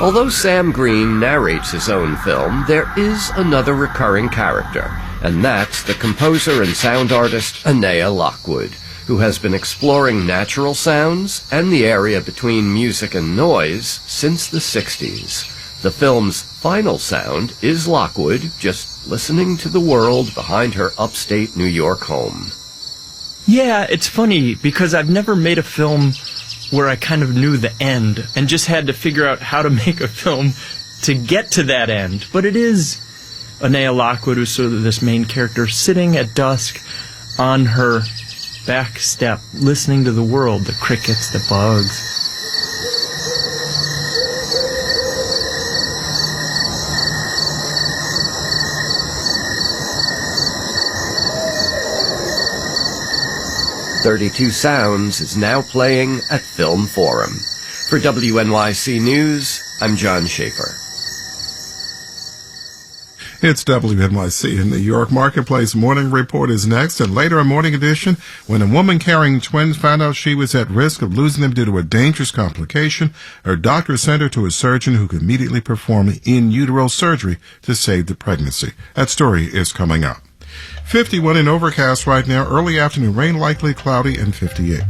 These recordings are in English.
Although Sam Green narrates his own film, there is another recurring character, and that's the composer and sound artist Anea Lockwood, who has been exploring natural sounds and the area between music and noise since the 60s. The film's final sound is Lockwood just listening to the world behind her upstate New York home. Yeah, it's funny because I've never made a film where I kind of knew the end and just had to figure out how to make a film to get to that end. But it is Anea Lockwood, who's sort of this main character, sitting at dusk on her back step, listening to the world, the crickets, the bugs. "32 Sounds" is now playing at Film Forum. For WNYC News, I'm John Schaefer. It's WNYC in New York. Marketplace Morning Report is next, and later a morning edition, when a woman carrying twins found out she was at risk of losing them due to a dangerous complication, her doctor sent her to a surgeon who could immediately perform in utero surgery to save the pregnancy. That story is coming up. 51 and overcast right now. Early afternoon rain likely, cloudy, and 58.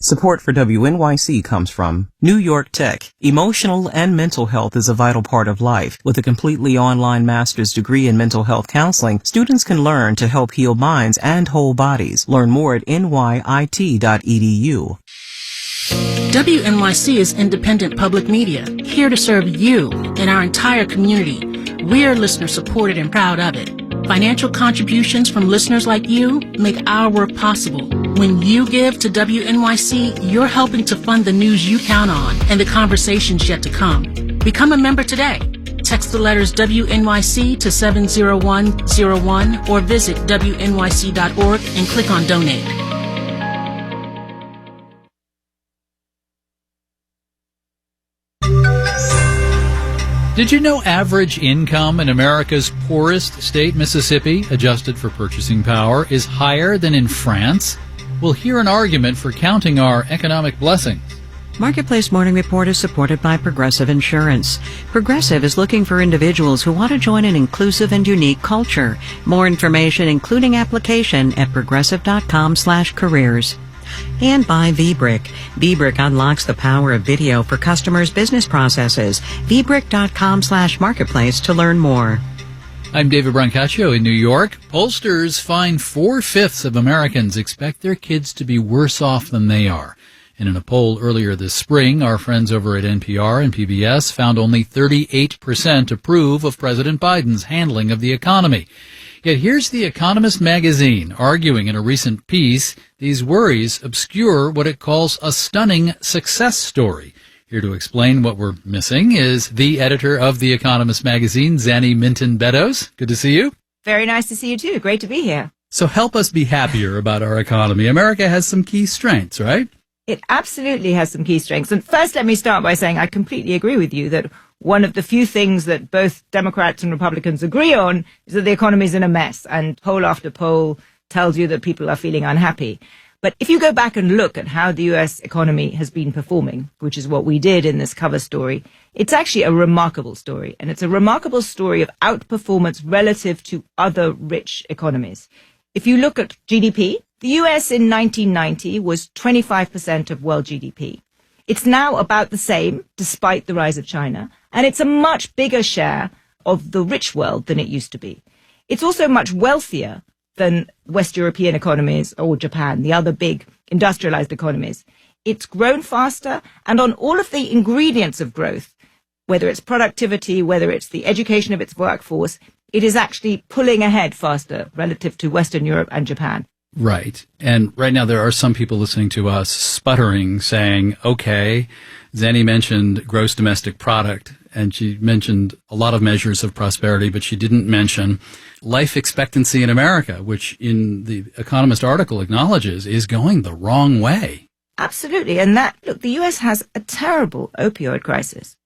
Support for WNYC comes from New York Tech. Emotional and mental health is a vital part of life. With a completely online master's degree in mental health counseling, students can learn to help heal minds and whole bodies. Learn more at nyit.edu. WNYC is independent public media, here to serve you and our entire community. We are listener-supported and proud of it. Financial contributions from listeners like you make our work possible. When you give to WNYC, you're helping to fund the news you count on and the conversations yet to come. Become a member today. Text the letters WNYC to 70101 or visit WNYC.org and click on Donate. Did you know average income in America's poorest state, Mississippi, adjusted for purchasing power, is higher than in France? We'll hear an argument for counting our economic blessings. Marketplace Morning Report is supported by Progressive Insurance. Progressive is looking for individuals who want to join an inclusive and unique culture. More information, including application, at progressive.com/careers. And by VBrick. VBrick unlocks the power of video for customers' business processes. VBrick.com/marketplace to learn more. I'm David Brancaccio in New York. Pollsters find 4/5 of Americans expect their kids to be worse off than they are. And in a poll earlier this spring, our friends over at NPR and PBS found only 38% approve of President Biden's handling of the economy. Yet here's The Economist magazine arguing in a recent piece these worries obscure what it calls a stunning success story. Here to explain what we're missing is the editor of The Economist magazine, Zanny Minton-Beddoes. Good to see you. Very nice to see you too. Great to be here. So help us be happier about our economy. America has some key strengths, right? It absolutely has some key strengths. And first, let me start by saying I completely agree with you that one of the few things that both Democrats and Republicans agree on is that the economy is in a mess. And poll after poll tells you that people are feeling unhappy. But if you go back and look at how the U.S. economy has been performing, which is what we did in this cover story, it's actually a remarkable story. And it's a remarkable story of outperformance relative to other rich economies. If you look at GDP, the U.S. in 1990 was 25% of world GDP. It's now about the same, despite the rise of China, and it's a much bigger share of the rich world than it used to be. It's also much wealthier than West European economies or Japan, the other big industrialized economies. It's grown faster, and on all of the ingredients of growth, whether it's productivity, whether it's the education of its workforce, it is actually pulling ahead faster relative to Western Europe and Japan. Right. And right now there are some people listening to us sputtering, saying, okay, Zanny mentioned gross domestic product, and she mentioned a lot of measures of prosperity, but she didn't mention life expectancy in America, which in the Economist article acknowledges is going the wrong way. Absolutely. And look, the U.S. has a terrible opioid crisis,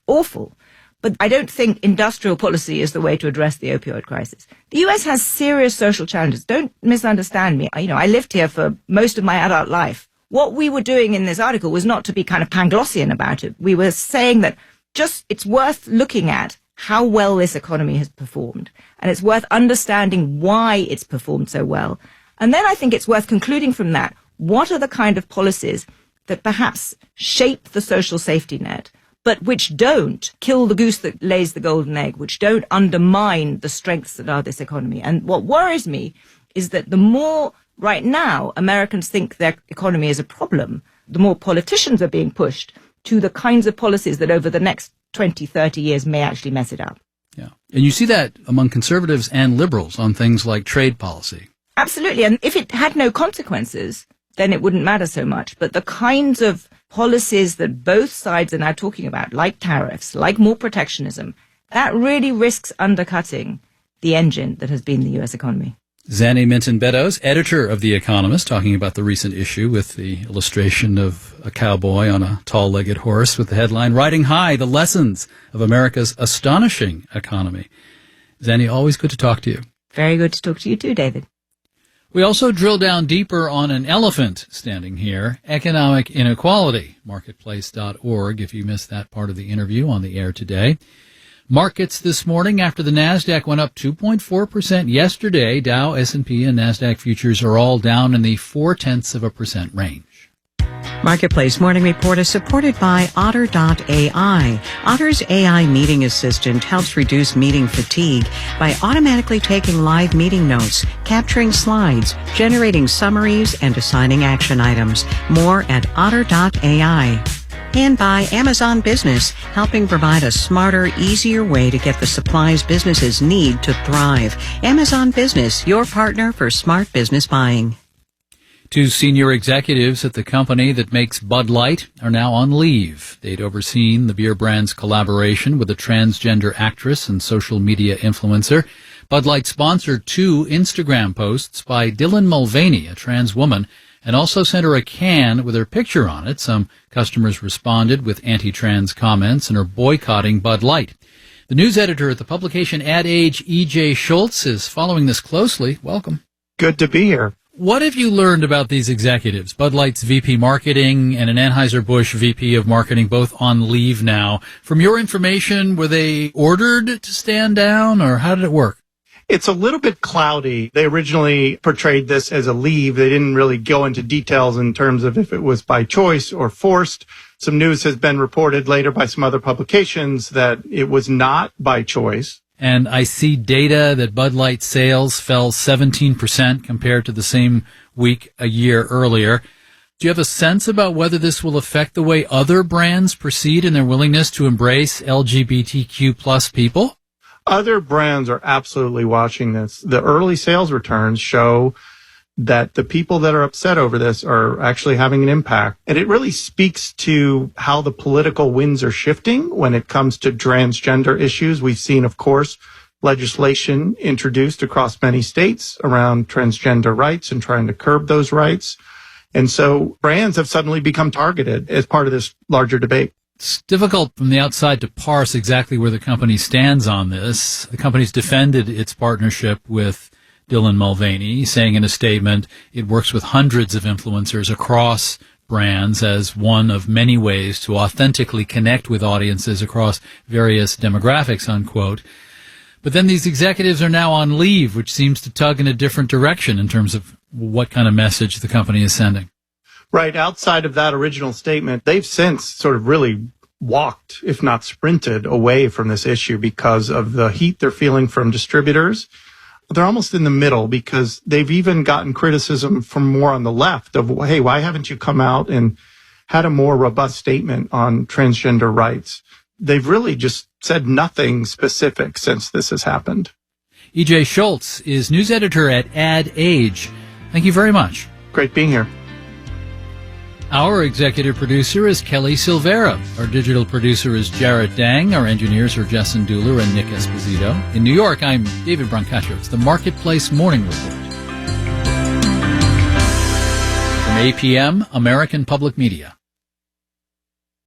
awful. But I don't think industrial policy is the way to address the opioid crisis. The US has serious social challenges. Don't misunderstand me. I lived here for most of my adult life. What we were doing in this article was not to be kind of Panglossian about it. We were saying that it's worth looking at how well this economy has performed. And it's worth understanding why it's performed so well. And then I think it's worth concluding from that, what are the kind of policies that perhaps shape the social safety net, but which don't kill the goose that lays the golden egg, which don't undermine the strengths that are this economy. And what worries me is that the more right now Americans think their economy is a problem, the more politicians are being pushed to the kinds of policies that over the next 20, 30 years may actually mess it up. Yeah. And you see that among conservatives and liberals on things like trade policy. Absolutely. And if it had no consequences, then it wouldn't matter so much. But the kinds of policies that both sides are now talking about, like tariffs, like more protectionism, that really risks undercutting the engine that has been the U.S. economy. Zanny Minton-Beddoes, editor of The Economist, talking about the recent issue with the illustration of a cowboy on a tall-legged horse with the headline, Riding High, the Lessons of America's Astonishing Economy. Zanny, always good to talk to you. Very good to talk to you too, David. We also drill down deeper on an elephant standing here, economic inequality, marketplace.org, if you missed that part of the interview on the air today. Markets this morning after the NASDAQ went up 2.4% yesterday. Dow, S&P, and NASDAQ futures are all down in the 0.4% range. Marketplace Morning Report is supported by Otter.ai. Otter's AI meeting assistant helps reduce meeting fatigue by automatically taking live meeting notes, capturing slides, generating summaries, and assigning action items. More at Otter.ai. And by Amazon Business, helping provide a smarter, easier way to get the supplies businesses need to thrive. Amazon Business, your partner for smart business buying. Two senior executives at the company that makes Bud Light are now on leave. They'd overseen the beer brand's collaboration with a transgender actress and social media influencer. Bud Light sponsored 2 Instagram posts by Dylan Mulvaney, a trans woman, and also sent her a can with her picture on it. Some customers responded with anti-trans comments and are boycotting Bud Light. The news editor at the publication Ad Age, E.J. Schultz, is following this closely. Welcome. Good to be here. What have you learned about these executives? Bud Light's VP Marketing and an Anheuser-Busch VP of Marketing, both on leave now. From your information, were they ordered to stand down, or how did it work? It's a little bit cloudy. They originally portrayed this as a leave. They didn't really go into details in terms of if it was by choice or forced. Some news has been reported later by some other publications that it was not by choice. And I see data that Bud Light sales fell 17% compared to the same week a year earlier. Do you have a sense about whether this will affect the way other brands proceed in their willingness to embrace LGBTQ plus people? Other brands are absolutely watching this. The early sales returns show that the people that are upset over this are actually having an impact. And it really speaks to how the political winds are shifting when it comes to transgender issues. We've seen, of course, legislation introduced across many states around transgender rights and trying to curb those rights. And so brands have suddenly become targeted as part of this larger debate. It's difficult from the outside to parse exactly where the company stands on this. The company's defended its partnership with Dylan Mulvaney, saying in a statement it works with hundreds of influencers across brands as one of many ways to authentically connect with audiences across various demographics, unquote. But then these executives are now on leave, which seems to tug in a different direction in terms of what kind of message the company is sending. Right. Outside of that original statement, they've since sort of really walked, if not sprinted, away from this issue because of the heat they're feeling from distributors. They're almost in the middle because they've even gotten criticism from more on the left of, hey, why haven't you come out and had a more robust statement on transgender rights? They've really just said nothing specific since this has happened. E.J. Schultz is news editor at Ad Age. Thank you very much. Great being here. Our executive producer is Kelly Silvera. Our digital producer is Jarrett Dang. Our engineers are Jessen Duhler and Nick Esposito. In New York, I'm David Brancaccio. It's the Marketplace Morning Report. From APM, American Public Media.